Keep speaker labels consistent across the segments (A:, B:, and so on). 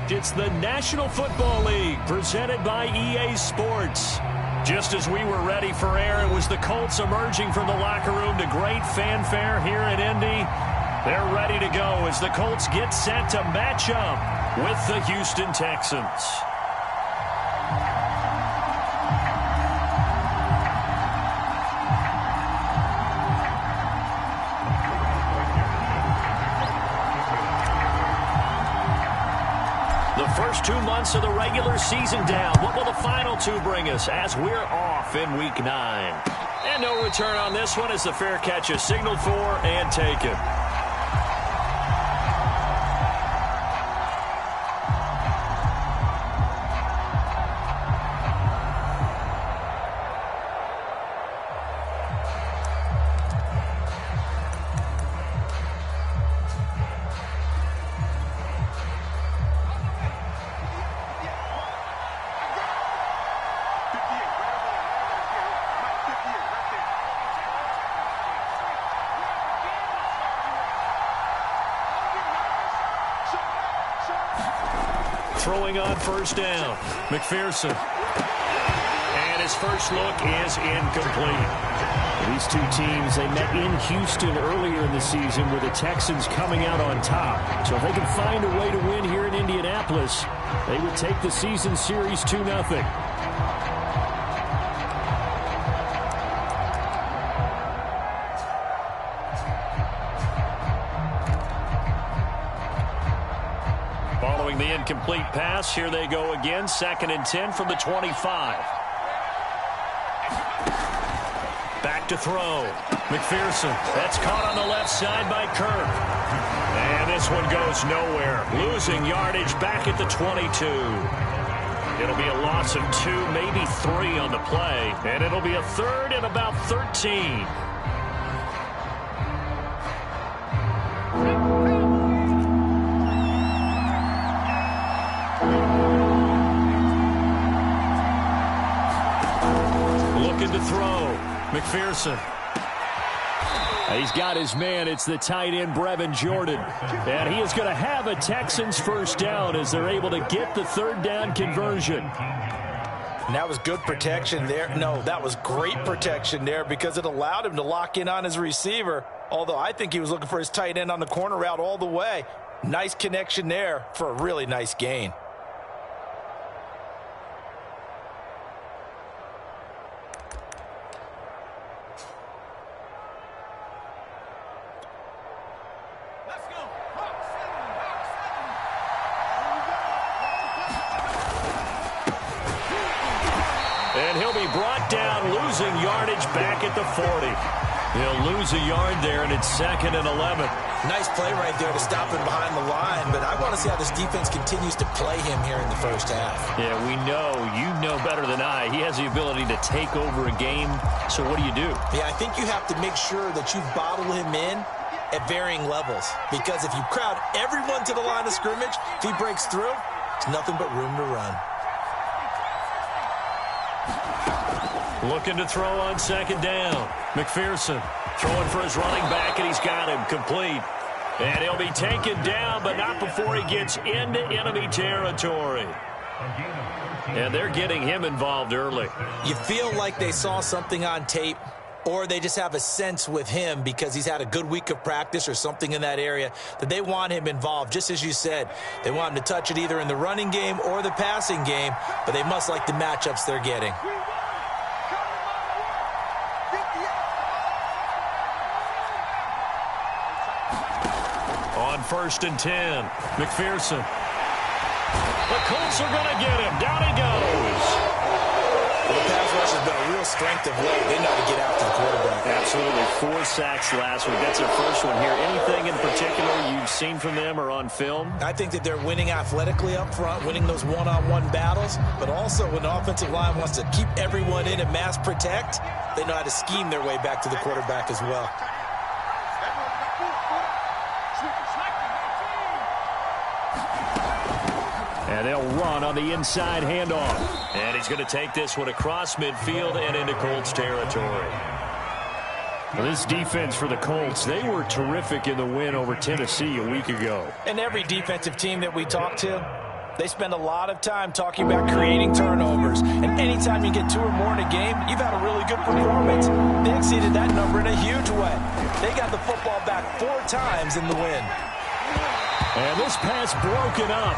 A: fact, it's the National Football League presented by EA Sports. Just as we were ready for air, it was the Colts emerging from the locker room to great fanfare here in Indy. They're ready to go as the Colts get set to match up with the Houston Texans. First 2 months of the regular season down. What will the final two bring us as we're off in Week 9? And no return on this one as the fair catch is signaled for and taken. Throwing on first down, McPherson. And his first look is incomplete.
B: These two teams, they met in Houston earlier in the season with the Texans coming out on top. So if they can find a way to win here in Indianapolis, they would take the season series 2-0.
A: The incomplete pass. Here they go again. 2nd and 10 from the 25. Back to throw. McPherson. That's caught on the left side by Kirk. And this one goes nowhere. Losing yardage back at the 22. It'll be a loss of 2, maybe 3 on the play. And it'll be a 3rd and about 13. McPherson. He's got his man. It's the tight end, Brevin Jordan. And he is going to have a Texans first down as they're able to get the 3rd down conversion.
C: And that was good protection there. No, that was great protection there because it allowed him to lock in on his receiver. Although I think he was looking for his tight end on the corner route all the way. Nice connection there for a really nice gain.
A: And he'll be brought down, losing yardage back at the 40. He'll lose a yard there, and it's 2nd and 11.
C: Nice play right there to stop him behind the line, but I want to see how this defense continues to play him here in the first half.
A: Yeah, we know. You know better than I. He has the ability to take over a game, so what do you do?
C: Yeah, I think you have to make sure that you bottle him in at varying levels, because if you crowd everyone to the line of scrimmage, if he breaks through, it's nothing but room to run.
A: Looking to throw on 2nd down. McPherson throwing for his running back, and he's got him complete. And he'll be taken down, but not before he gets into enemy territory. And they're getting him involved early.
C: You feel like they saw something on tape, or they just have a sense with him because he's had a good week of practice or something in that area that they want him involved. Just as you said, they want him to touch it either in the running game or the passing game, but they must like the matchups they're getting.
A: On 1st and 10, McPherson. The Colts are going to get him. Down he goes.
C: Well, the pass rush has been a real strength of late. They know to get after the quarterback.
A: Absolutely. 4 sacks last week. That's their first one here. Anything in particular you've seen from them or on film?
C: I think that they're winning athletically up front, winning those one-on-one battles, but also when the offensive line wants to keep everyone in and mass protect, they know how to scheme their way back to the quarterback as well.
A: And they'll run on the inside handoff. And he's going to take this one across midfield and into Colts territory. Well, this defense for the Colts, they were terrific in the win over Tennessee a week ago.
C: And every defensive team that we talk to, They spend a lot of time talking about creating turnovers. And anytime you get 2 or more in a game, you've had a really good performance. They exceeded that number in a huge way. They got the football back 4 times in the win.
B: And this pass broken up.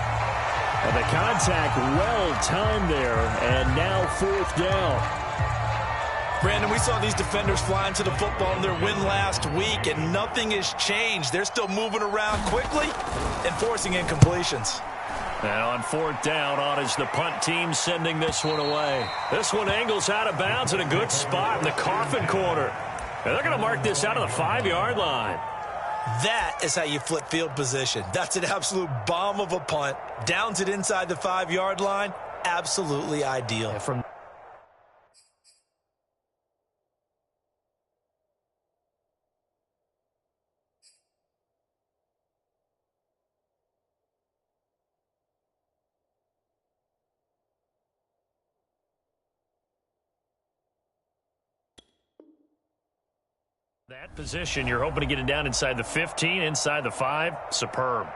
B: And the contact well-timed there. And now 4th down.
C: Brandon, we saw these defenders flying to the football in their win last week, and nothing has changed. They're still moving around quickly and forcing incompletions.
A: And on 4th down, on is the punt team sending this one away. This one angles out of bounds in a good spot in the coffin corner. And they're going to mark this out of the 5-yard line.
C: That is how you flip field position. That's an absolute bomb of a punt. Downs it inside the 5-yard line. Absolutely ideal.
B: From
A: that position, you're hoping to get it down inside the 15, inside the 5. Superb.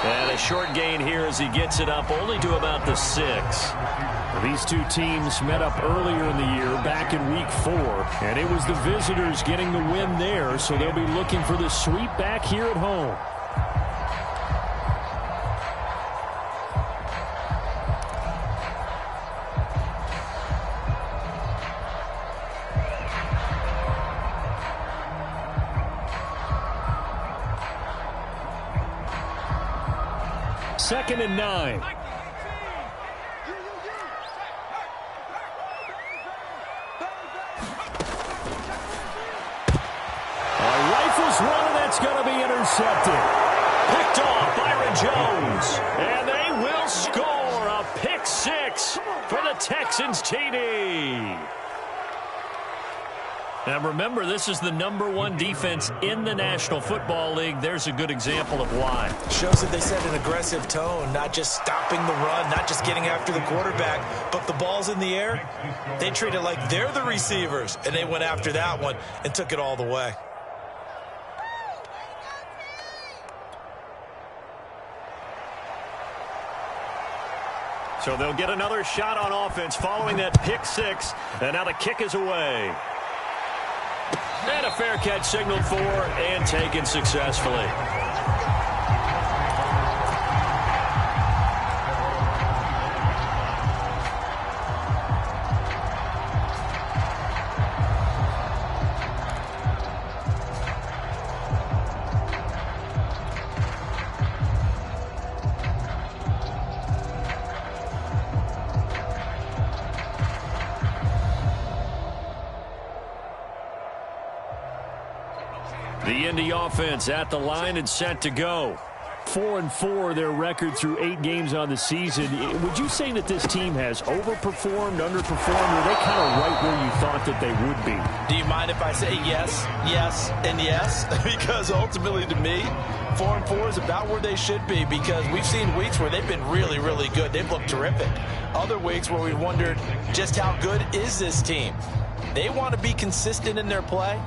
A: And a short gain here as he gets it up only to about the 6.
B: These two teams met up earlier in the year, back in week 4, and it was the visitors getting the win there, so they'll be looking for the sweep back here at home. Second and 9. That's going to be intercepted.
A: Picked off Byron Jones. And they will score a pick 6 for the Texans TD. Now remember, this is the #1 defense in the National Football League. There's a good example of why.
C: Shows that they set an aggressive tone, not just stopping the run, not just getting after the quarterback, but the ball's in the air. They treat it like they're the receivers, and they went after that one and took it all the way.
A: So they'll get another shot on offense following that pick 6. And now the kick is away. And a fair catch signaled for and taken successfully. The Indy offense at the line and set to go.
B: 4-4 their record through 8 games on the season. Would you say that this team has overperformed, underperformed, or are they kind of right where you thought that they would be?
C: Do you mind if I say yes, yes, and yes? Because ultimately to me, 4-4 is about where they should be, because we've seen weeks where they've been really, really good. They've looked terrific. Other weeks where we wondered just how good is this team. They want to be consistent in their play,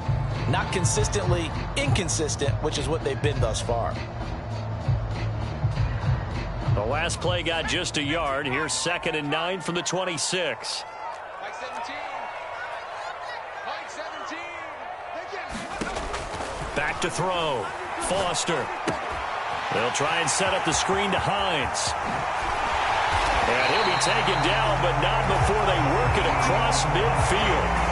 C: not consistently inconsistent, which is what they've been thus far.
A: The last play got just a yard. Here's 2nd and 9 from the 26.
D: Mike 17.
A: Back to throw. Foster. They'll try and set up the screen to Hines. And he'll be taken down, but not before they work it across midfield.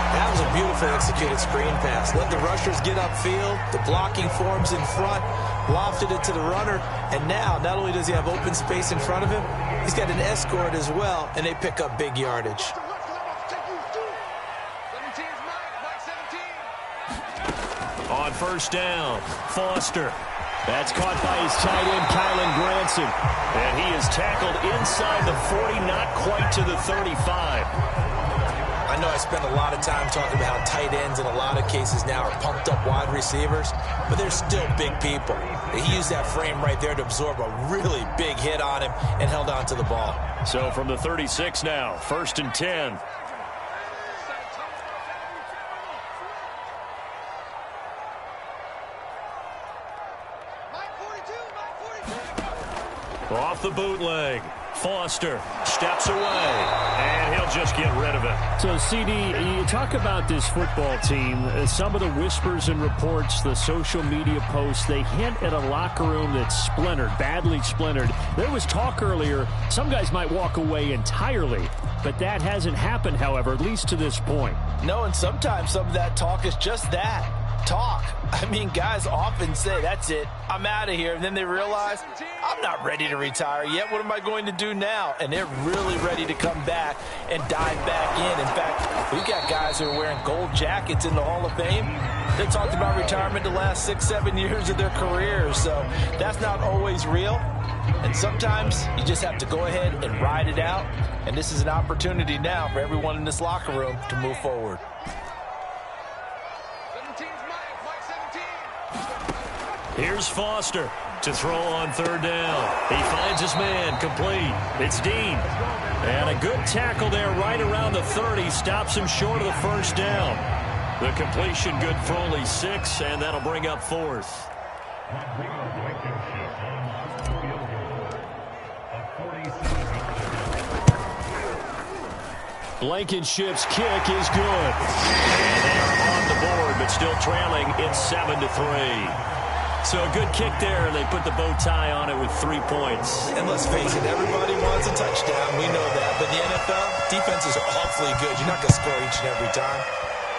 C: That was a beautiful executed screen pass. Let the rushers get upfield. The blocking forms in front. Lofted it to the runner. And now, not only does he have open space in front of him, he's got an escort as well, and they pick up big yardage.
A: On 1st down, Foster. That's caught by his tight end, Kylan Granson. And he is tackled inside the 40, not quite to the 35.
C: I I know I spend a lot of time talking about how tight ends in a lot of cases now are pumped up wide receivers, but they're still big people. He used that frame right there to absorb a really big hit on him and held on to the ball.
B: So from the 36 now, 1st and 10. Off the bootleg. Foster steps away, and he'll just get rid of it. So, CD, you talk about this football team. Some of the whispers and reports, the social media posts, they hint at a locker room that's splintered, badly splintered. There was talk earlier, some guys might walk away entirely, but that hasn't happened, however, at least to this point.
C: No, and sometimes some of that talk is just that. Talk. I mean, guys often say, that's it, I'm out of here. And then they realize, I'm not ready to retire yet. What am I going to do now? And they're really ready to come back and dive back in. In fact, we've got guys who are wearing gold jackets in the Hall of Fame. They talked about retirement the last 6-7 years of their careers. So that's not always real. And sometimes you just have to go ahead and ride it out. And this is an opportunity now for everyone in this locker room to move forward.
B: Here's Foster to throw on 3rd down. He finds his man complete. It's Dean. And a good tackle there right around the 30. Stops him short of the 1st down. The completion good for only 6, and that'll bring up 4th. Blankenship's kick is good. And they are on the board, but still trailing. It's 7-3. So a good kick there, and they put the bow tie on it with 3 points.
C: And let's face it, everybody wants a touchdown. We know that. But the NFL, defenses are awfully good. You're not going to score each and every time.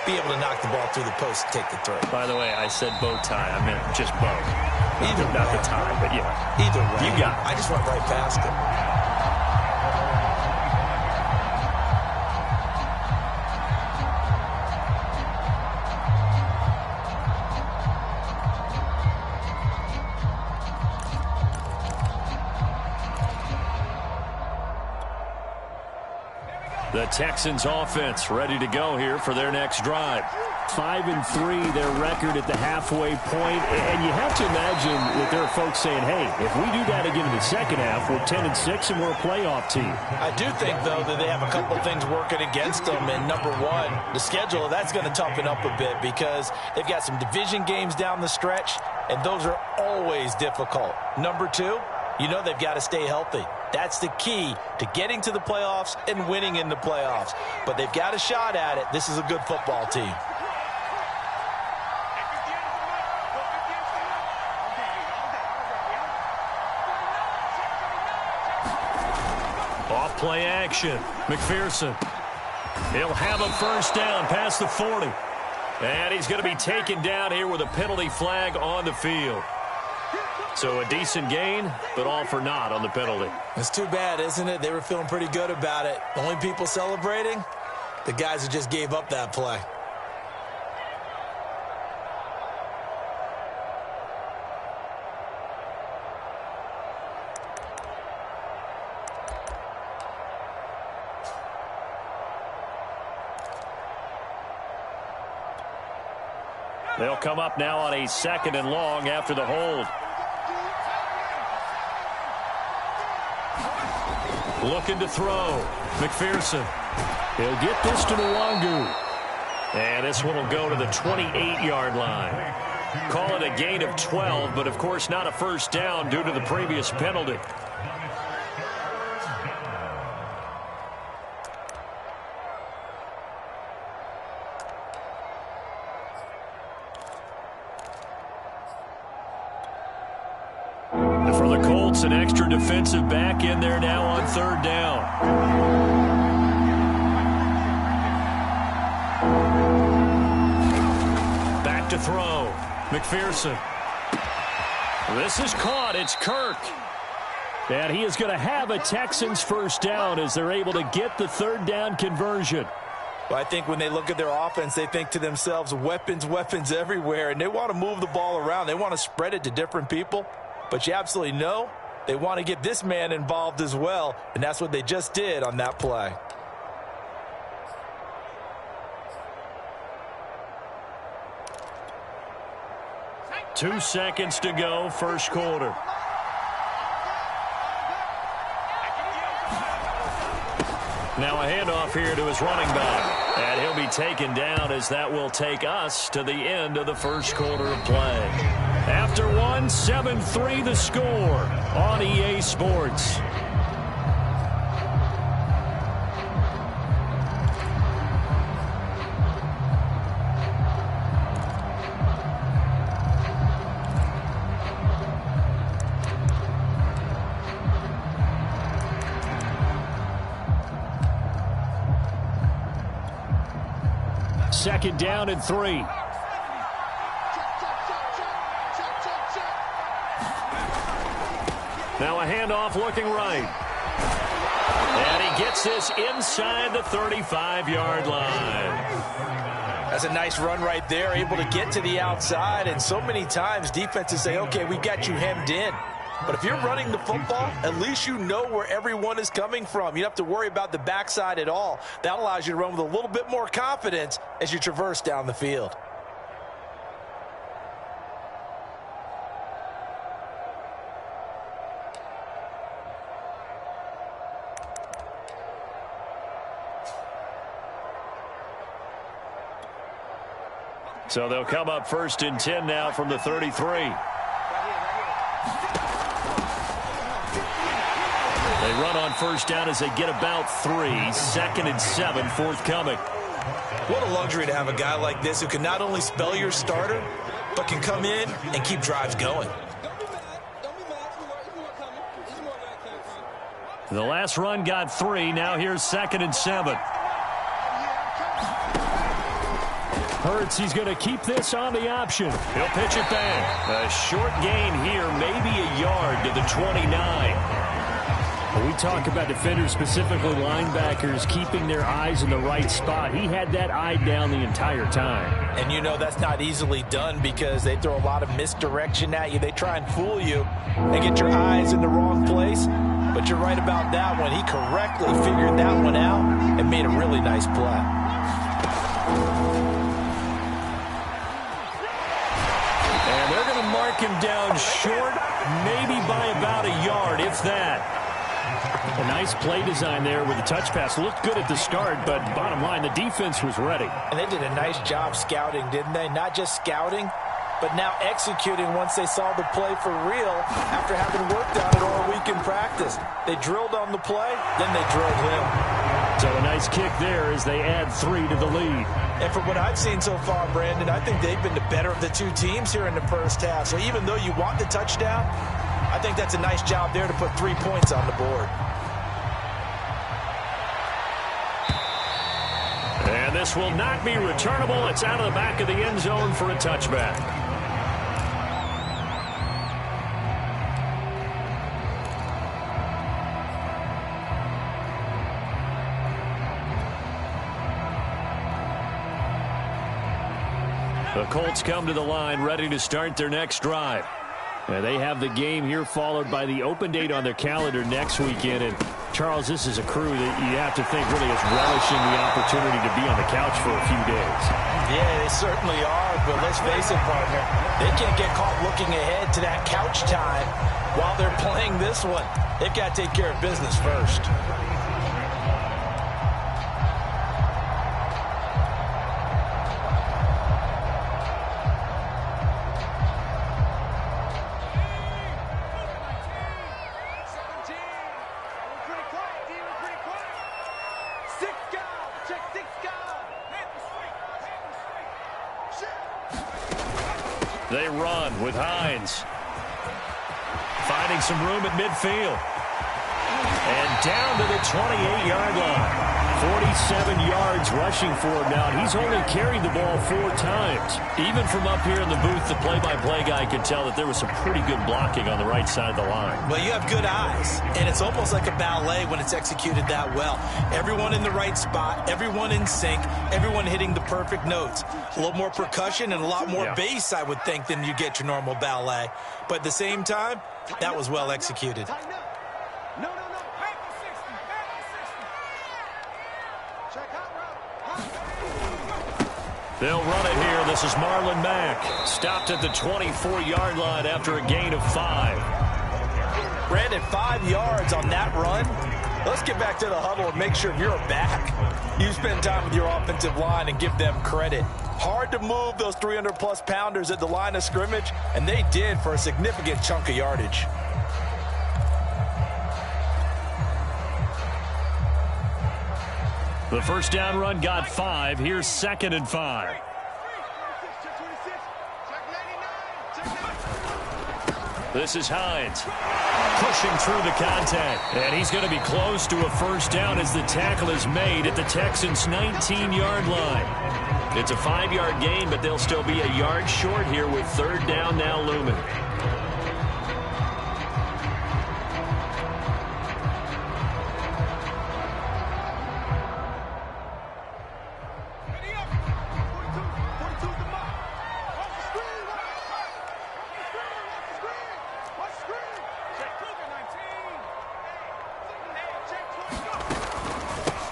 C: Be able to knock the ball through the post and take the throw.
B: By the way, I said bow tie. I meant just bow.
C: Either way.
B: Not the tie, but yeah.
C: Either way.
B: You got it.
C: I just went right past it.
B: The Texans offense ready to go here for their next drive. 5-3, their record at the halfway point. And you have to imagine that there are folks saying, hey, if we do that again in the second half, we're 10-6 and we're a playoff team.
C: I do think, though, that they have a couple of things working against them. And number one, the schedule, that's going to toughen up a bit because they've got some division games down the stretch, and those are always difficult. Number two, you know they've got to stay healthy. That's the key to getting to the playoffs and winning in the playoffs. But they've got a shot at it. This is a good football team.
B: Off play action. McPherson. He'll have a 1st down past the 40. And he's going to be taken down here with a penalty flag on the field. So a decent gain, but all for naught on the penalty.
C: It's too bad, isn't it? They were feeling pretty good about it. The only people celebrating, the guys who just gave up that play.
B: They'll come up now on a 2nd and long after the hold. Looking to throw. McPherson. He'll get this to Nwangu. And this one will go to the 28-yard line. Call it a gain of 12, but of course not a 1st down due to the previous penalty. For the Colts, an extra defensive back in there now on 3rd down. Back to throw. McPherson. This is caught. It's Kirk. And he is going to have a Texans 1st down as they're able to get the 3rd down conversion.
C: Well, I think when they look at their offense, they think to themselves, weapons, weapons everywhere. And they want to move the ball around. They want to spread it to different people. But you absolutely know they want to get this man involved as well, and that's what they just did on that play.
B: 2 seconds to go, first quarter. Now a handoff here to his running back. And he'll be taken down as that will take us to the end of the first quarter of play. After one, 7-3 the score on EA Sports. Second down and 3. Now a handoff looking right. And he gets this inside the 35-yard line.
C: That's a nice run right there, able to get to the outside. And so many times defenses say, okay, we got you hemmed in. But if you're running the football, at least you know where everyone is coming from. You don't have to worry about the backside at all. That allows you to run with a little bit more confidence as you traverse down the field.
B: So they'll come up 1st and 10 now from the 33. They run on first down as they get about 3. 2nd and 7 forthcoming.
C: What a luxury to have a guy like this who can not only spell your starter, but can come in and keep drives going.
B: The last run got 3. Now here's 2nd and 7. Hurts, he's going to keep this on the option. He'll pitch it back. A short gain here, maybe a yard to the 29. When we talk about defenders, specifically linebackers, keeping their eyes in the right spot. He had that eye down the entire time.
C: And you know that's not easily done because they throw a lot of misdirection at you. They try and fool you and get your eyes in the wrong place. But you're right about that one. He correctly figured that one out and made a really nice play.
B: And they're going to mark him down short, maybe by about a yard, if that. A nice play design there with the touch pass. Looked good at the start, but bottom line, the defense was ready.
C: And they did a nice job scouting, didn't they? Not just scouting, but now executing once they saw the play for real after having worked on it all week in practice. They drilled on the play, then they drilled him.
B: So a nice kick there as they add 3 to the lead.
C: And from what I've seen so far, Brandon, I think they've been the better of the two teams here in the first half. So even though you want the touchdown, I think that's a nice job there to put 3 points on the board.
B: And this will not be returnable. It's out of the back of the end zone for a touchback. The Colts come to the line ready to start their next drive. And they have the game here followed by the open date on their calendar next weekend. And Charles, this is a crew that you have to think really is relishing the opportunity to be on the couch for a few days.
C: Yeah, they certainly are, but let's face it, partner. They can't get caught looking ahead to that couch time while they're playing this one. They've got to take care of business first.
B: They run with Hines. Finding some room at midfield. And down to the 28-yard line. 47 yards rushing for him now. And he's only carried the ball 4 times. Even from up here in the booth, the play-by-play guy could tell that there was some pretty good blocking on the right side of the line.
C: Well, you have good eyes, and it's almost like a ballet when it's executed that well. Everyone in the right spot, everyone in sync, everyone hitting the perfect notes. A little more percussion and a lot more bass, I would think, than you get your normal ballet. But at the same time, that was well executed.
B: They'll run it here. This is Marlon Mack. Stopped at the 24-yard line after a gain of 5.
C: Brandon, 5 yards on that run. Let's get back to the huddle and make sure you're back. You spend time with your offensive line and give them credit. Hard to move those 300-plus pounders at the line of scrimmage, and they did for a significant chunk of yardage.
B: The first down run got 5. Here's 2nd and 5. This is Hines pushing through the contact. And he's going to be close to a first down as the tackle is made at the Texans' 19-yard line. It's a 5-yard gain, but they'll still be a yard short here with 3rd down now looming.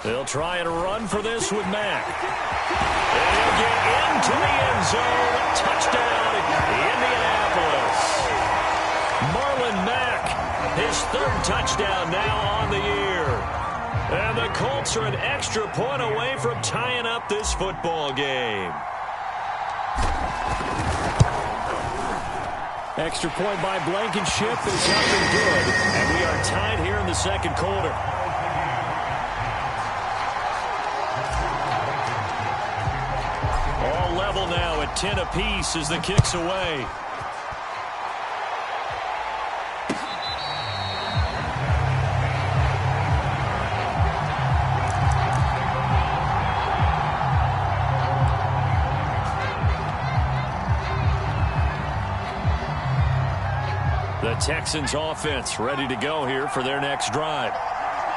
B: They'll try and run for this with Mack. And he'll get into the end zone. Touchdown, Indianapolis. Marlon Mack, his 3rd touchdown now on the year. And the Colts are an extra point away from tying up this football game. Extra point by Blankenship is up and good. And we are tied here in the 2nd quarter. Now at 10 apiece as the kick's away. The Texans offense ready to go here for their next drive.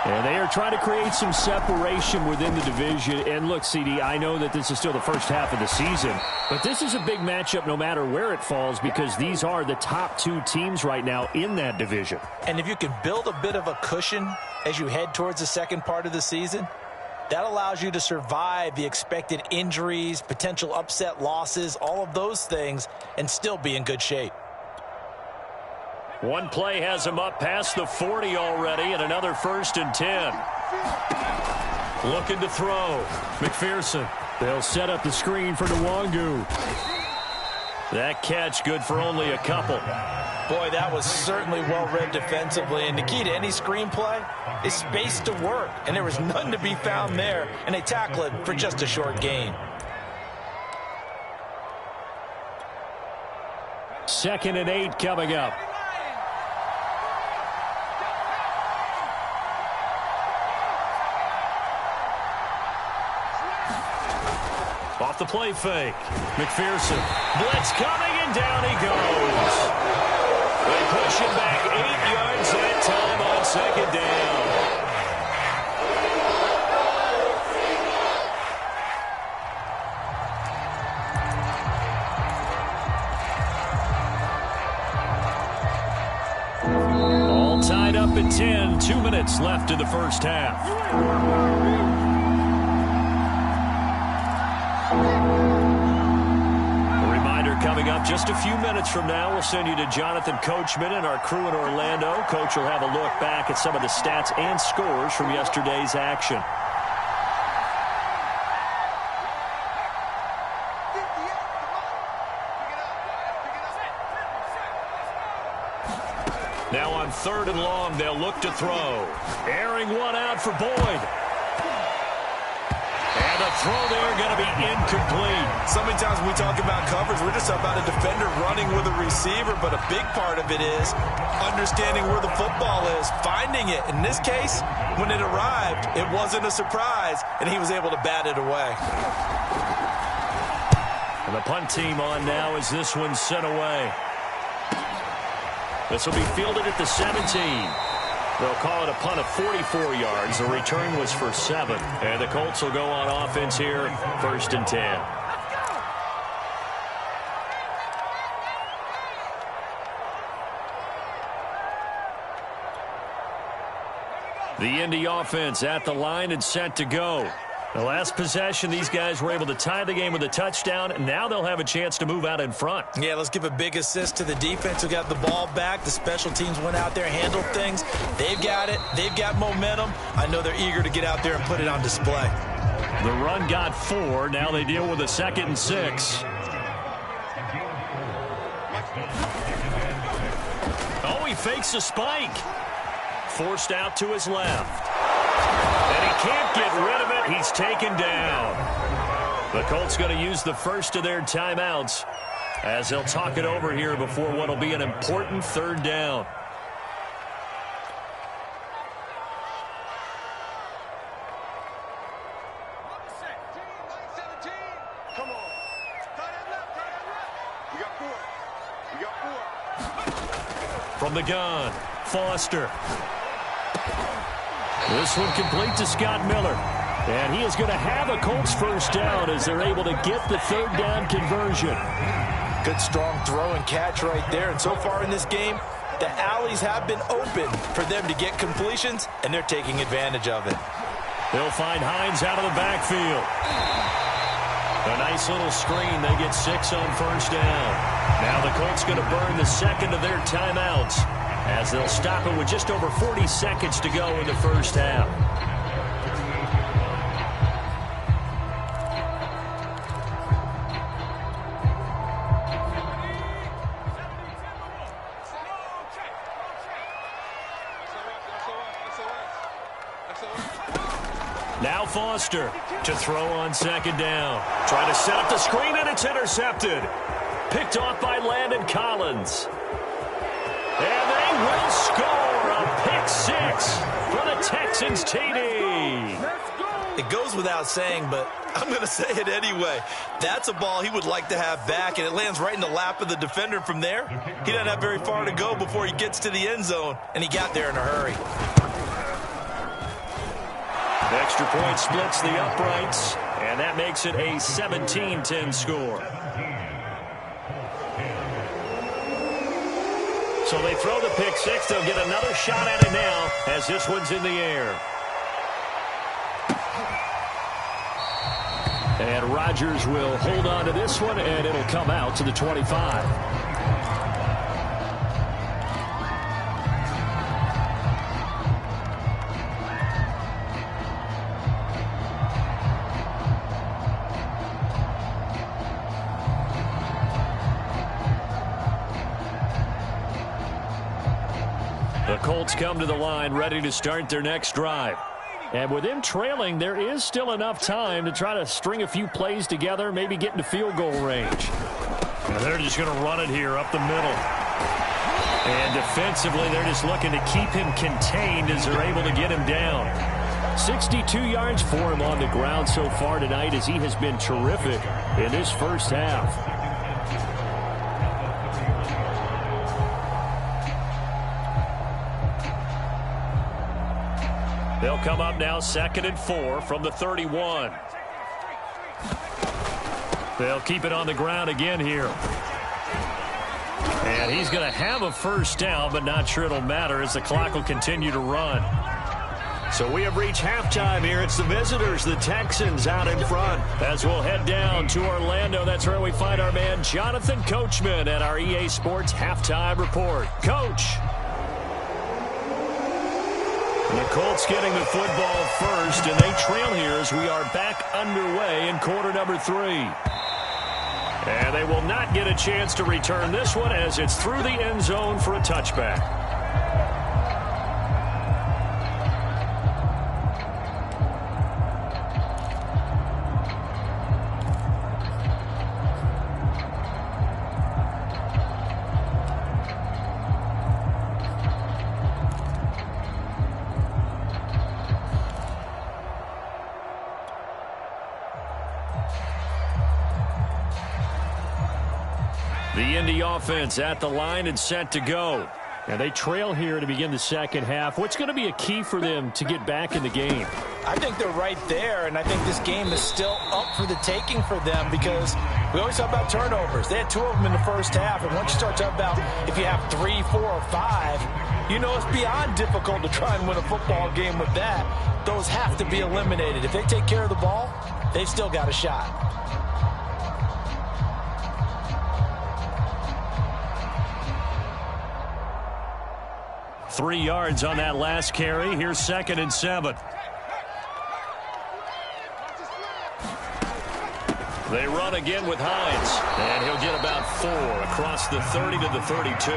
B: And they are trying to create some separation within the division. And look, CD, I know that this is still the first half of the season, but this is a big matchup no matter where it falls because these are the top 2 teams right now in that division.
C: And if you can build a bit of a cushion as you head towards the second part of the season, that allows you to survive the expected injuries, potential upset losses, all of those things, and still be in good shape.
B: One play has him up past the 40 already, and another 1st and 10. Looking to throw. McPherson. They'll set up the screen for Nwangu. That catch good for only a couple.
C: Boy, that was certainly well read defensively, and the key to any screenplay is space to work, and there was none to be found there, and they tackle it for just a short gain.
B: 2nd and 8 coming up. Off the play fake. McPherson. Blitz coming, and down he goes. They push him back 8 yards that time on 2nd down. All tied up at 10. 2 minutes left in the first half. Coming up just a few minutes from now, we'll send you to Jonathan Coachman and our crew in Orlando. Coach will have a look back at some of the stats and scores from yesterday's action. Now on 3rd and long, they'll look to throw. Airing one out for Boyd. And the throw there going to be incomplete.
C: So many times when we talk about coverage, we're just about a defender running with a receiver, but a big part of it is understanding where the football is, finding it. In this case, when it arrived, it wasn't a surprise, and he was able to bat it away.
B: And the punt team on now as this one's sent away. This will be fielded at the 17. They'll call it a punt of 44 yards. The return was for 7. And the Colts will go on offense here, 1st and 10. The Indy offense at the line and set to go. The last possession, these guys were able to tie the game with a touchdown. Now they'll have a chance to move out in front.
C: Yeah, let's give a big assist to the defense who got the ball back. The special teams went out there, handled things. They've got it. They've got momentum. I know they're eager to get out there and put it on display.
B: The run got 4. Now they deal with a 2nd and 6. Oh, he fakes a spike. Forced out to his left. And he can't get rid of it. He's taken down. The Colts going to use the first of their timeouts as they'll talk it over here before what will be an important 3rd down. From the gun, Foster. This one complete to Scott Miller. And he is going to have a Colts first down as they're able to get the 3rd down conversion.
C: Good strong throw and catch right there. And so far in this game, the alleys have been open for them to get completions, and they're taking advantage of it.
B: They'll find Hines out of the backfield. A nice little screen. They get 6 on first down. Now the Colts going to burn the 2nd of their timeouts as they'll stop it with just over 40 seconds to go in the first half. Now Foster to throw on 2nd down. Trying to set up the screen, and it's intercepted. Picked off by Landon Collins. And they will score a pick 6 for the Texans TD.
C: It goes without saying, but I'm going to say it anyway. That's a ball he would like to have back, and it lands right in the lap of the defender from there. He doesn't have very far to go before he gets to the end zone, and he got there in a hurry.
B: The extra point splits the uprights, and that makes it a 17-10 score. So they throw the pick 6. They'll get another shot at it now as this one's in the air. And Rodgers will hold on to this one, and it'll come out to the 25. The Colts come to the line ready to start their next drive. And with them trailing, there is still enough time to try to string a few plays together, maybe get into field goal range. And they're just going to run it here up the middle. And defensively, they're just looking to keep him contained as they're able to get him down. 62 yards for him on the ground so far tonight as he has been terrific in this first half. They'll come up now 2nd and 4 from the 31. They'll keep it on the ground again here. And he's going to have a first down, but not sure it'll matter as the clock will continue to run. So we have reached halftime here. It's the visitors, the Texans, out in front. As we'll head down to Orlando, that's where we find our man Jonathan Coachman at our EA Sports Halftime Report. Coach. The Colts getting the football first, and they trail here as we are back underway in quarter number 3. And they will not get a chance to return this one as it's through the end zone for a touchback. The Indy offense at the line and set to go. And they trail here to begin the second half. What's going to be a key for them to get back in the game?
C: I think they're right there, and I think this game is still up for the taking for them because we always talk about turnovers. They had 2 of them in the first half, and once you start talking about if you have 3, 4, or 5, You know it's beyond difficult to try and win a football game with that. Those have to be eliminated. If they take care of the ball, they've still got a shot.
B: Three yards on that last carry. Here's 2nd and 7. They run again with Hines, and he'll get about 4 across the 30 to the 32.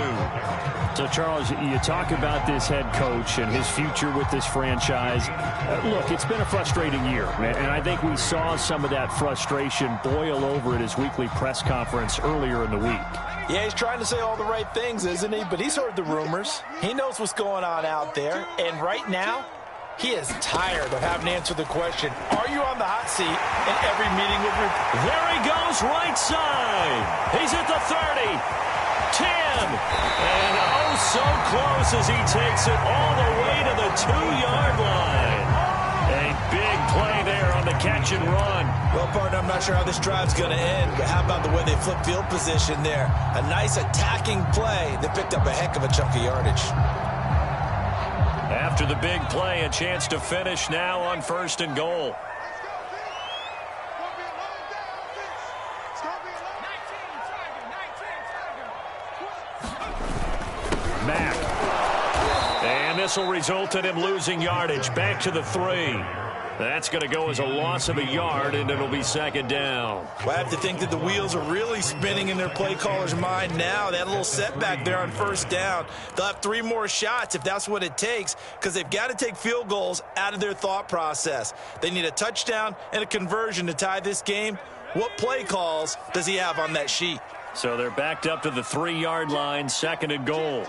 B: So, Charles, you talk about this head coach and his future with this franchise. Look, it's been a frustrating year, and I think we saw some of that frustration boil over at his weekly press conference earlier in the week.
C: Yeah, he's trying to say all the right things, isn't he? But he's heard the rumors. He knows what's going on out there, and right now, he is tired of having to answer the question, are you on the hot seat in every meeting with your...
B: There he goes, right side. He's at the 30, 10, and oh, so close as he takes it all the way to the 2-yard line. A big play there on the catch and run.
C: Well, partner, I'm not sure how this drive's going to end, but how about the way they flip field position there? A nice attacking play that picked up a heck of a chunk of yardage.
B: After the big play, a chance to finish now on 1st and goal. Mack. And this will result in him losing yardage. Back to the 3. That's going to go as a loss of a yard, and it'll be 2nd down.
C: Well, I have to think that the wheels are really spinning in their play caller's mind now. They had a little setback there on 1st down. They'll have 3 more shots if that's what it takes, because they've got to take field goals out of their thought process. They need a touchdown and a conversion to tie this game. What play calls does he have on that sheet?
B: So they're backed up to the 3-yard line, 2nd and goal.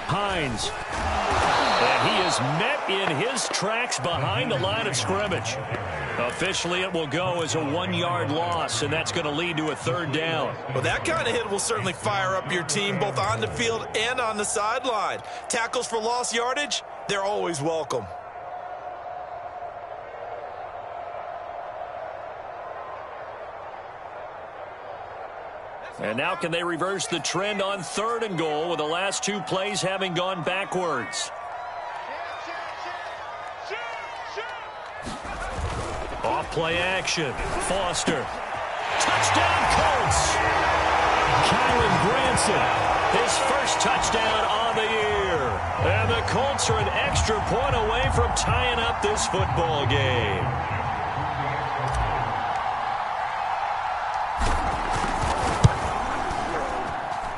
B: Hines. And he is met in his tracks behind the line of scrimmage. Officially, it will go as a 1-yard loss, and that's going to lead to a 3rd down.
C: Well, that kind of hit will certainly fire up your team, both on the field and on the sideline. Tackles for lost yardage, they're always welcome.
B: And now can they reverse the trend on 3rd and goal with the last 2 plays having gone backwards? Off play action. Foster. Touchdown Colts. Kyron Granson. His first touchdown on the year. And the Colts are an extra point away from tying up this football game.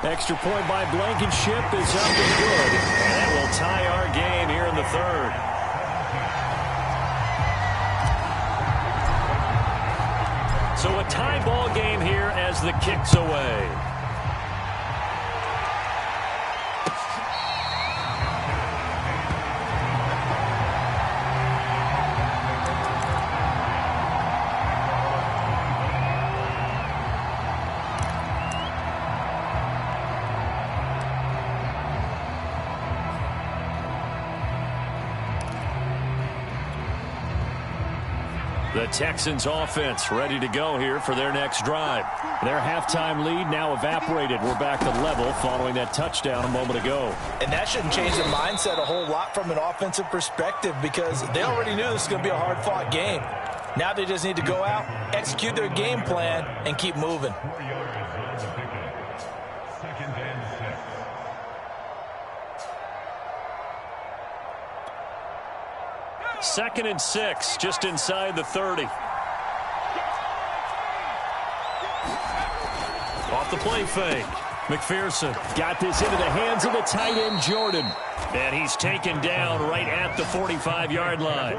B: Extra point by Blankenship is up and good. And that will tie our game here in the 3rd. So a tie ball game here as the kick's away. The Texans offense ready to go here for their next drive. Their halftime lead now evaporated. We're back to level following that touchdown a moment ago.
C: And that shouldn't change the mindset a whole lot from an offensive perspective, because they already knew this was going to be a hard-fought game. Now they just need to go out, execute their game plan, and keep moving.
B: Second and 6, just inside the 30. Off the play fake. McPherson got this into the hands of the tight end, Jordan. And he's taken down right at the 45-yard line.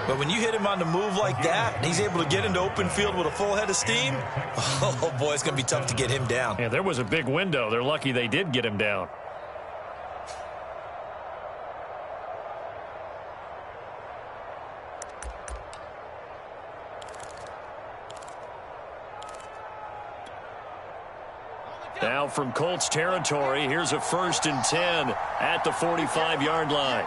C: But when you hit him on the move like that, and he's able to get into open field with a full head of steam, oh boy, it's going to be tough to get him down.
B: Yeah, there was a big window. They're lucky they did get him down. Now from Colts territory, here's a 1st and 10 at the 45-yard line.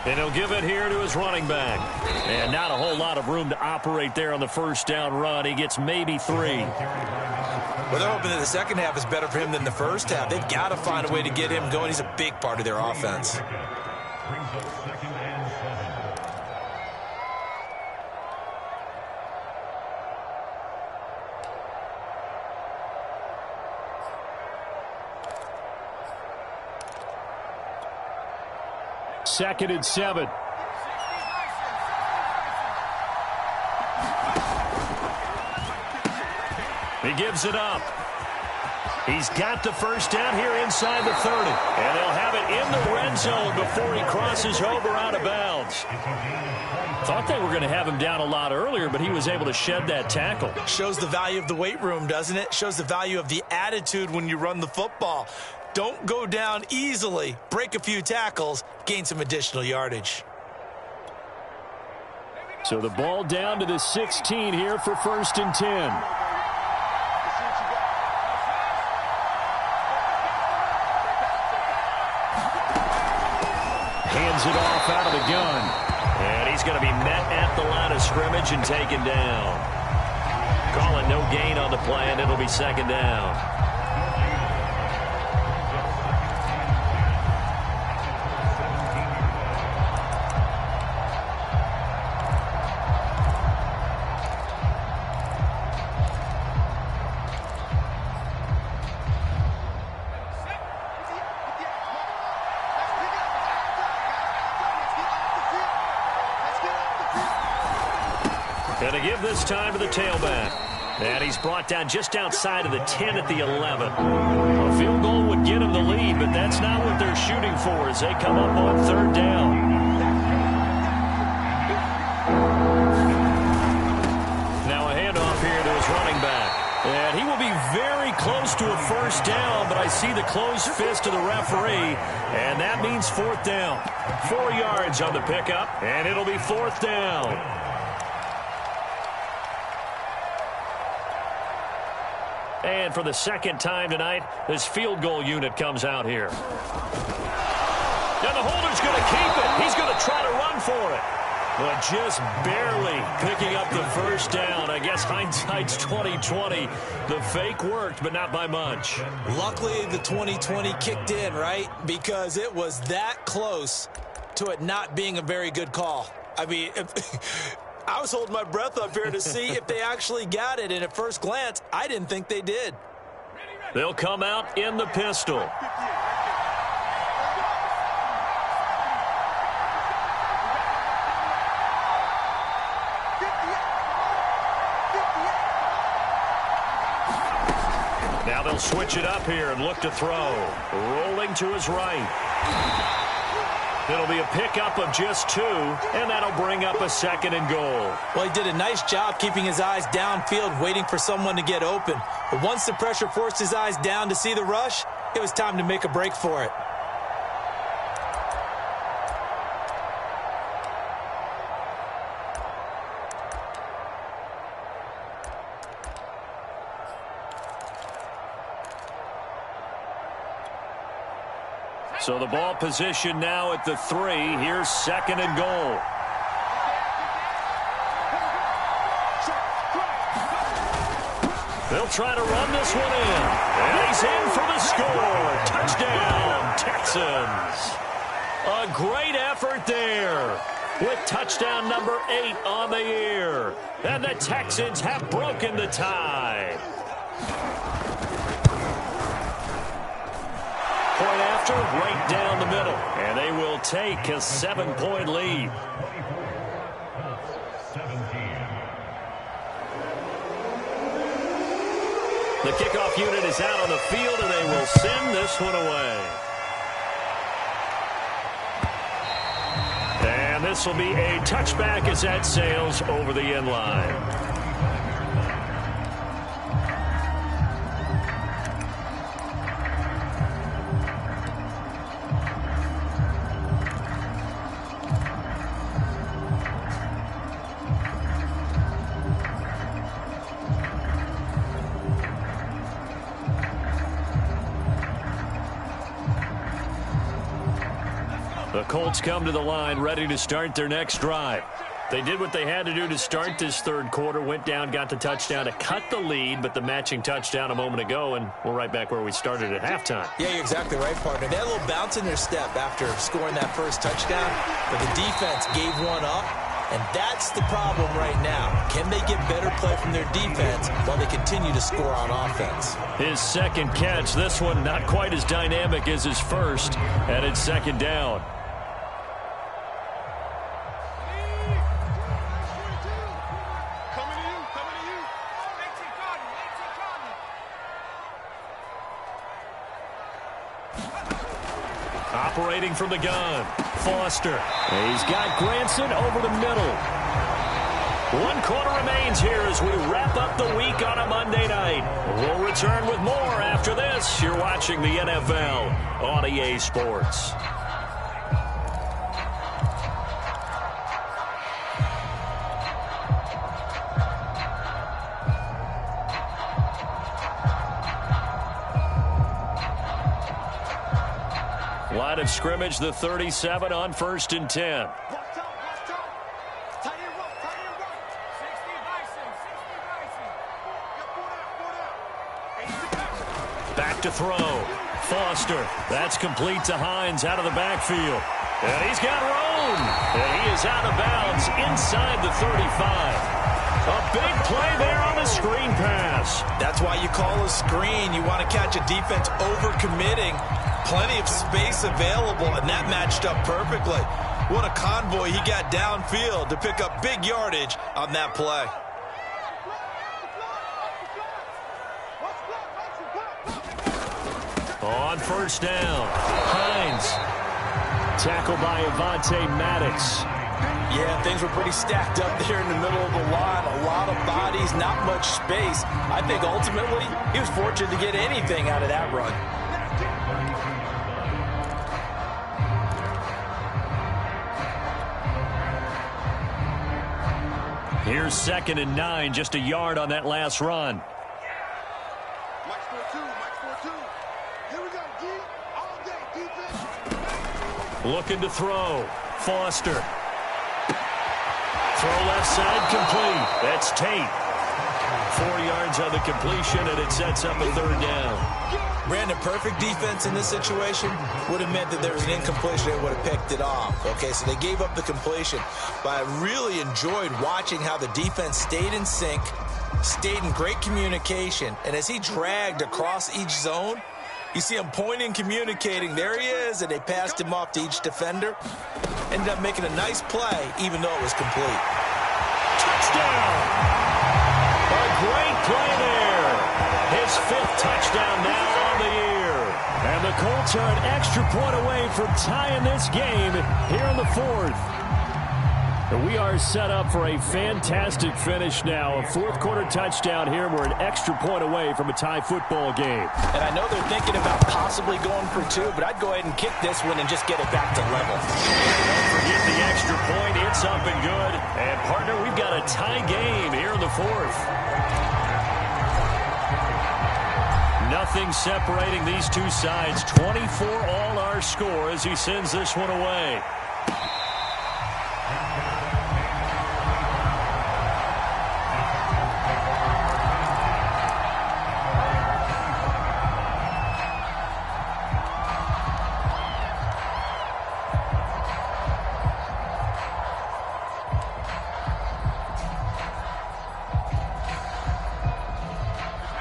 B: And he'll give it here to his running back. And not a whole lot of room to operate there on the first down run. He gets maybe 3.
C: Well, they're hoping that the second half is better for him than the first half. They've got to find a way to get him going. He's a big part of their offense.
B: Second and 7. He gives it up. He's got the first down here inside the 30. And they'll have it in the red zone before he crosses over out of bounds. Thought they were going to have him down a lot earlier, but he was able to shed that tackle.
C: Shows the value of the weight room, doesn't it? Shows the value of the attitude when you run the football. Don't go down easily. Break a few tackles. Gain some additional yardage.
B: So the ball down to the 16 here for 1st and 10. Hands it off out of the gun. And he's going to be met at the line of scrimmage and taken down. Calling no gain on the play, and it'll be 2nd down. Going to give this time to the tailback. And he's brought down just outside of the 10 at the 11. A field goal would get him the lead, but that's not what they're shooting for as they come up on 3rd down. Now a handoff here to his running back. And he will be very close to a first down, but I see the closed fist of the referee, and that means 4th down. 4 yards on the pickup, and it'll be 4th down. And for the 2nd time tonight, this field goal unit comes out here. And the holder's going to keep it. He's going to try to run for it. But just barely picking up the first down. I guess hindsight's 20/20. The fake worked, but not by much.
C: Luckily, the 20/20 kicked in, right? Because it was that close to it not being a very good call. I mean, I was holding my breath up here to see if they actually got it, and at first glance, I didn't think they did.
B: They'll come out in the pistol. Now they'll switch it up here and look to throw. Rolling to his right. It'll be a pickup of just 2, and that'll bring up a 2nd and goal.
C: Well, he did a nice job keeping his eyes downfield, waiting for someone to get open. But once the pressure forced his eyes down to see the rush, it was time to make a break for it.
B: So the ball position now at the 3. Here's 2nd and goal. They'll try to run this one in. And he's in for the score. Touchdown, Texans. A great effort there with touchdown number 8 on the year. And the Texans have broken the tie. Point after, right down the middle. And they will take a 7-point lead. The kickoff unit is out on the field, and they will send this one away. And this will be a touchback as that sails over the end line. The Colts come to the line ready to start their next drive. They did what they had to do to start this third quarter, went down, got the touchdown to cut the lead, but the matching touchdown a moment ago, and we're right back where we started at halftime.
C: Yeah, you're exactly right, partner. They had a little bounce in their step after scoring that first touchdown, but the defense gave one up, and that's the problem right now. Can they get better play from their defense while they continue to score on offense?
B: His second catch, this one not quite as dynamic as his first, and it's second down. Operating from the gun, Foster. He's got Granson over the middle. 1 quarter remains here as we wrap up the week on a Monday night. We'll return with more after this. You're watching the NFL on EA Sports. Line of scrimmage, the 37 on 1st and 10. Back to throw. Foster. That's complete to Hines out of the backfield. And he's got room. And he is out of bounds inside the 35. A big play there on the screen pass.
C: That's why you call a screen. You want to catch a defense over-committing. Plenty of space available, and that matched up perfectly. What a convoy he got downfield to pick up big yardage on that play.
B: On 1st down, Hines. Tackled by Avonte Maddox.
C: Yeah, things were pretty stacked up there in the middle of the line. A lot of bodies, not much space. I think ultimately he was fortunate to get anything out of that run.
B: Here's 2nd and 9, just a yard on that last run. Looking to throw. Foster. Throw left side complete. That's Tate. 4 yards on the completion, and it sets up a 3rd down.
C: Brandon, perfect defense in this situation would have meant that there was an incompletion. They would have picked it off. Okay, so they gave up the completion. But I really enjoyed watching how the defense stayed in sync, stayed in great communication. And as he dragged across each zone, you see him pointing, communicating. There he is, and they passed him off to each defender. Ended up making a nice play, even though it was complete.
B: Touchdown! A great play there. His 5th touchdown now on the year. And the Colts are an extra point away from tying this game here in the 4th. We are set up for a fantastic finish now. A 4th quarter touchdown here. We're an extra point away from a tie football game.
C: And I know they're thinking about possibly going for 2, but I'd go ahead and kick this one and just get it back to level.
B: Don't forget the extra point. It's up and good. And, partner, we've got a tie game here in the 4th. Nothing separating these two sides. 24 all our score as he sends this one away.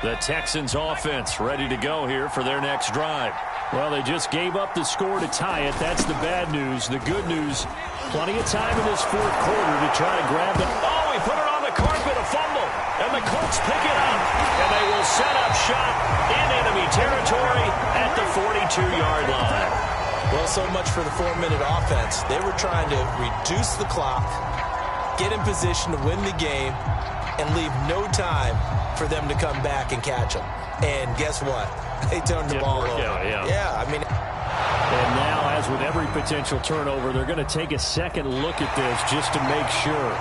B: The Texans offense ready to go here for their next drive. Well, they just gave up the score to tie it. That's the bad news. The good news, plenty of time in this 4th quarter to try to grab the... Oh, he put it on the carpet, a fumble. And the Colts pick it up. And they will set up shop in enemy territory at the 42-yard line.
C: Well, so much for the 4-minute offense. They were trying to reduce the clock, get in position to win the game, and leave no time for them to come back and catch them. And guess what? They turned the ball over. Yeah, I mean...
B: And now, as with every potential turnover, they're going to take a second look at this just to make sure.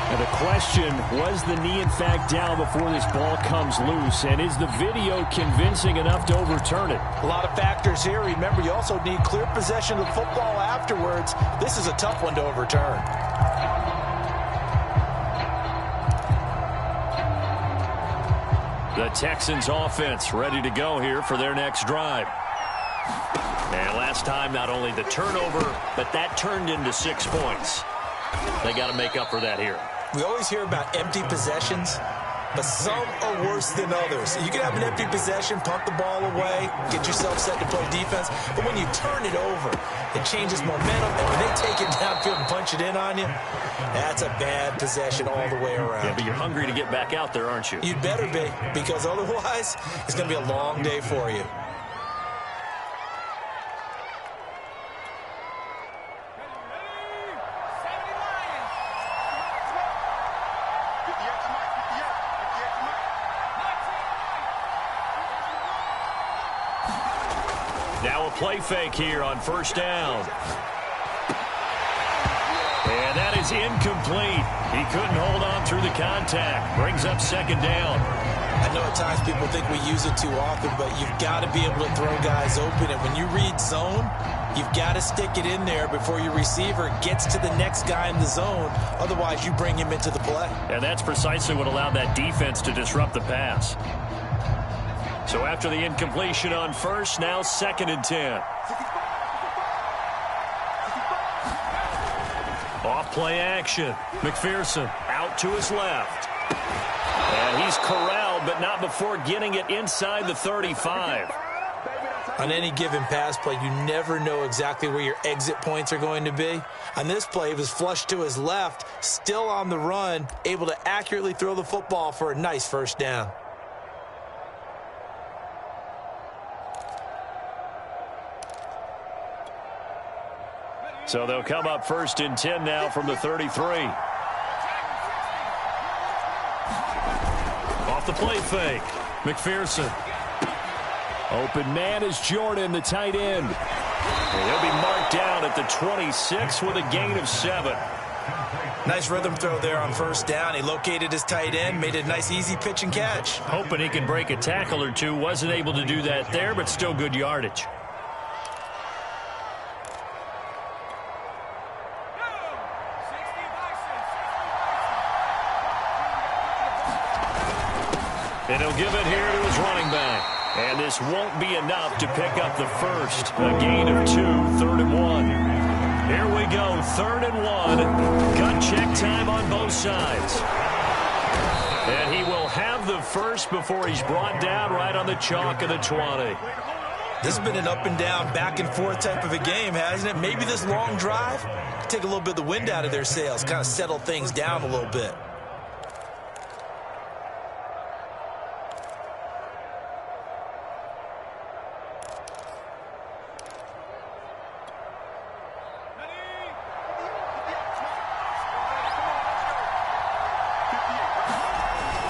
B: And the question, was the knee in fact down before this ball comes loose? And is the video convincing enough to overturn it?
C: A lot of factors here. Remember, you also need clear possession of the football afterwards. This is a tough one to overturn.
A: The Texans offense ready to go here for their next drive. And last time, not only the turnover, but that turned into 6 points. They got to make up for that here.
C: We always hear about empty possessions, but some are worse than others. You can have an empty possession, punt the ball away, get yourself set to play defense, but when you turn it over, it changes momentum, and when they take it downfield and punch it in on you, that's a bad possession all the way around.
A: Yeah, but you're hungry to get back out there, aren't you?
C: You'd better be, because otherwise, it's going to be a long day for you.
A: Now a play fake here on first down. And that is incomplete. He couldn't hold on through the contact. Brings up second down.
C: I know at times people think we use it too often, but you've got to be able to throw guys open. And when you read zone, you've got to stick it in there before your receiver gets to the next guy in the zone. Otherwise, you bring him into the play.
A: And that's precisely what allowed that defense to disrupt the pass. So after the incompletion on first, now 2nd and 10. Off play action. McPherson out to his left. And he's corralled, but not before getting it inside the 35.
C: On any given pass play, you never know exactly where your exit points are going to be. On this play, he was flushed to his left, still on the run, able to accurately throw the football for a nice first down.
A: So they'll come up 1st and 10 now from the 33. Off the play fake. McPherson.
B: Open man is Jordan, the tight end.
A: And he'll be marked down at the 26 with a gain of 7.
C: Nice rhythm throw there on first down. He located his tight end, made a nice easy pitch and catch.
A: Hoping he can break a tackle or two. Wasn't able to do that there, but still good yardage. And he'll give it here to his running back. And this won't be enough to pick up the first. A gain of 2, 3rd and 1. Here we go, 3rd and 1. Gun check time on both sides. And he will have the first before he's brought down right on the chalk of the 20.
C: This has been an up and down, back and forth type of a game, hasn't it? Maybe this long drive take a little bit of the wind out of their sails, kind of settle things down a little bit.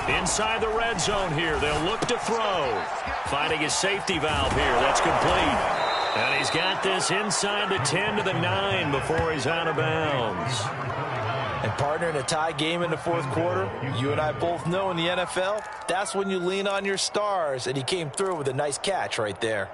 A: Inside the red zone here, they'll look to throw. Finding his safety valve here, that's complete. And he's got this inside the 10 to the 9 before he's out of bounds.
C: And partner, in a tie game in the 4th quarter, you and I both know in the NFL, that's when you lean on your stars, and he came through with a nice catch right there.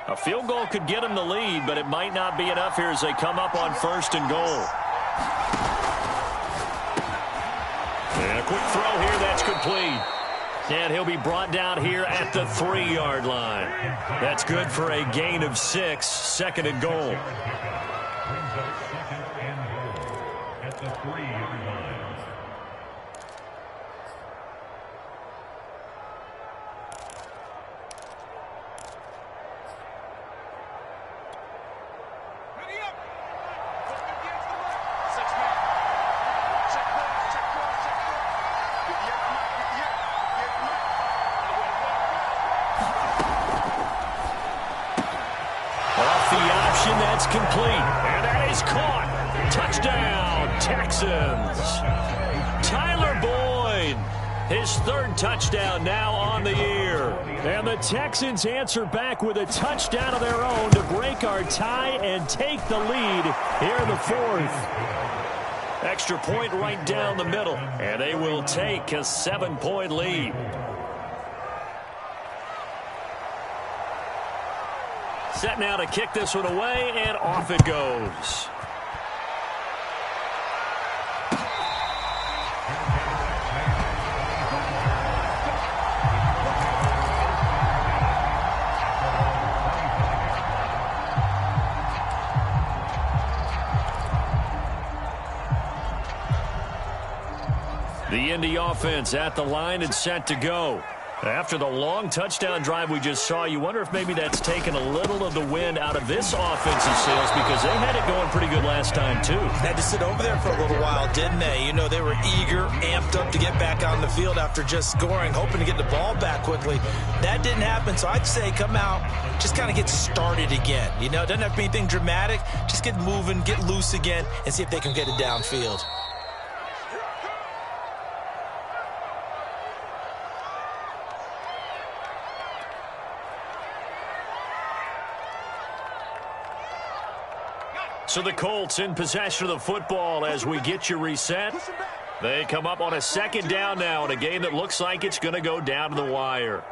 A: A field goal could get him the lead, but it might not be enough here as they come up on 1st and goal. And a quick throw here, that's complete. And he'll be brought down here at the 3-yard line. That's good for a gain of 6, 2nd and goal. At the 3-yard line. That's complete, and that is caught.
B: Touchdown, Texans. Tyler Boyd, his third touchdown now on the year. And the Texans answer back with a touchdown of their own to break our tie and take the lead here in the fourth. Extra point right down the middle, and they will take a 7-point lead. Set now to kick this one away, and off it goes. The Indy offense at the line and set to go. After the long touchdown drive we just saw, you wonder if maybe that's taken a little of the wind out of this offensive sails, because they had it going pretty good last time, too.
C: They had to sit over there for a little while, didn't they? You know, they were eager, amped up to get back on the field after just scoring, hoping to get the ball back quickly. That didn't happen, so I'd say come out, just kind of get started again. You know, it doesn't have to be anything dramatic. Just get moving, get loose again, and see if they can get it downfield.
B: So the Colts in possession of the football as we get you reset. They come up on a second down now in a game that looks like it's going to go down to the wire.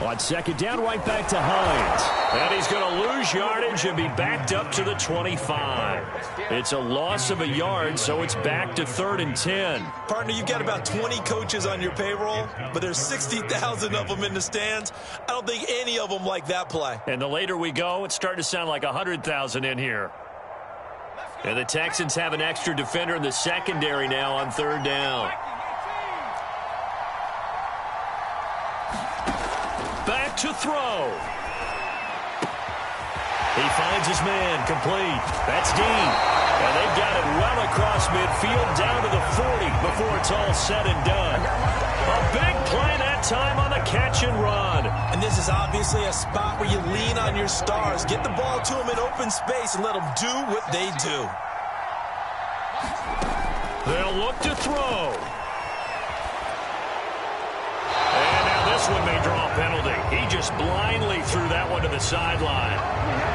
B: On second down, right back to Hines. And he's going to lose yardage and be backed up to the 25. It's a loss of a yard, so it's back to 3rd and 10.
C: Partner, you've got about 20 coaches on your payroll, but there's 60,000 of them in the stands. I don't think any of them like that play.
B: And the later we go, it's starting to sound like 100,000 in here. And the Texans have an extra defender in the secondary now on 3rd down. Back to throw. He finds his man, complete. That's deep. And they've got it well across midfield down to the 40 before it's all said and done. A big play that time on the catch and run.
C: And this is obviously a spot where you lean on your stars. Get the ball to them in open space and let them do what they do.
B: They'll look to throw. And now this one may draw a penalty. He just blindly threw that one to the sideline.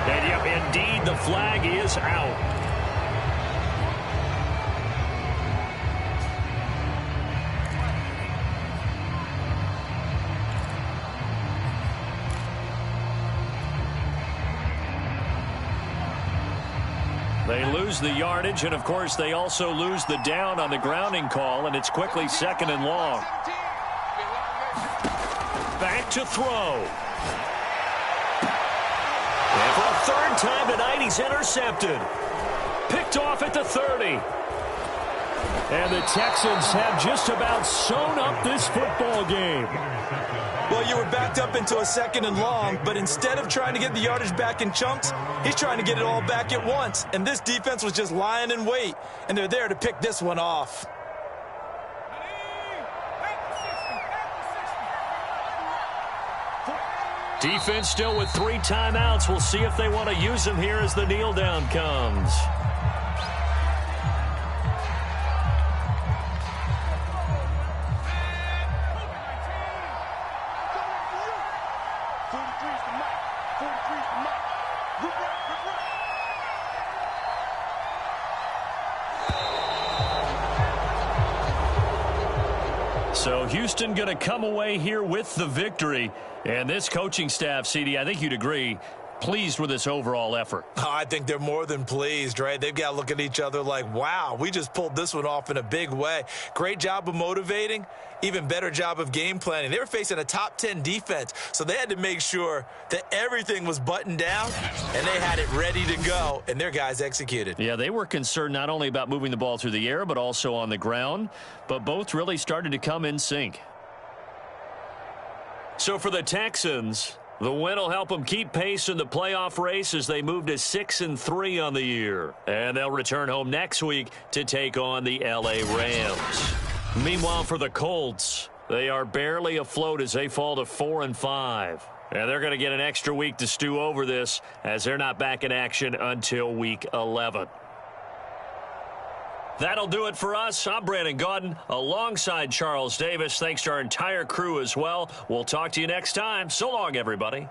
B: And yep, indeed, the flag is out. They lose the yardage, and of course they also lose the down on the grounding call, and it's quickly 2nd and long. Back to throw. And for a 3rd time tonight, he's intercepted. Picked off at the 30. And the Texans have just about sewn up this football game.
C: Well, you were backed up into a 2nd and long, but instead of trying to get the yardage back in chunks, he's trying to get it all back at once. And this defense was just lying in wait, and they're there to pick this one off.
B: Defense still with 3 timeouts. We'll see if they want to use them here as the kneel down comes. So Houston going to come away here with the victory. And this coaching staff, CD, I think you'd agree, pleased with this overall effort.
C: Oh, I think they're more than pleased, right? They've got to look at each other like, wow, we just pulled this one off in a big way. Great job of motivating, even better job of game planning. They were facing a top 10 defense, so they had to make sure that everything was buttoned down, and they had it ready to go, and their guys executed.
B: Yeah, they were concerned not only about moving the ball through the air, but also on the ground, but both really started to come in sync. So for the Texans, the win will help them keep pace in the playoff race as they move to 6-3 on the year. And they'll return home next week to take on the LA Rams. Meanwhile, for the Colts, they are barely afloat as they fall to 4-5.
A: And they're going to get an extra week to stew over this, as they're not back in action until Week 11. That'll do it for us. I'm Brandon Gaudin alongside Charles Davis. Thanks to our entire crew as well. We'll talk to you next time. So long, everybody.